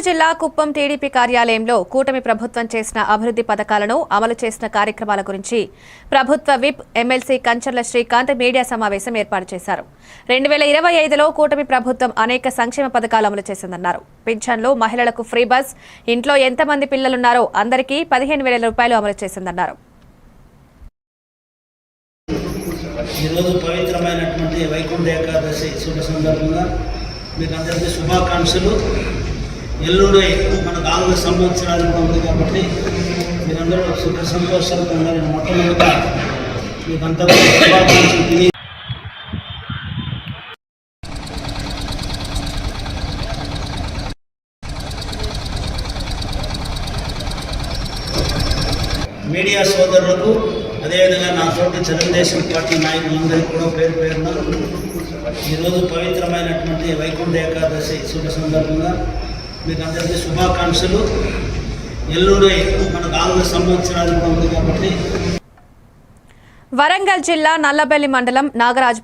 గుంటూరు జిల్లా కుప్పం టీడీపీ కార్యాలయంలో కూటమి ప్రభుత్వం చేసిన అభివృద్ధి పథకాలను అమలు చేసిన కార్యక్రమాల గురించి ప్రభుత్వ whip MLC Kancharla Srikanth media సమావేశం ఏర్పాటు చేశారు. 2025లో కూటమి ప్రభుత్వం అనేక సంక్షేమ పథకాలు అమలు చేసిందన్నారు. పింఛన్లు, మహిళలకు ఫ్రీ బస్, ఇంట్లో ఎంతమంది పిల్లలున్నారో అందరికీ 15,000 రూపాయలు అమలు చేసిందన్నారు. ఈరోజు పవిత్రమైనటువంటి వైకుంఠ ఏకాదశి శుభ సందర్భంగా మీకు అందరికీ శుభాకాంక్షలు. ఎల్లుండి మనకు 4 సంవత్సరాలు ఉంది కాబట్టి మీరందరూ సుఖ సంతోషాలతో ఉండాలని మొట్టమొదట మీకు అంతా శుభాకాంక్షలు తిని మీడియా సోదరులకు అదేవిధంగా నా తోటి తెలుగుదేశం పార్టీ నాయకులందరికీ కూడా పేరు పేరున ఈరోజు పవిత్రమైనటువంటి వైకుంఠ ఏకాదశి శుభ సందర్భంగా మీకు అందరికీ శుభాకాంక్షలు. ఎల్లుండి మనకు 4 సంవత్సరాలు ఉంది కాబట్టి వరంగల్ జిల్లా నల్లబెల్లి మండలం నాగరాజు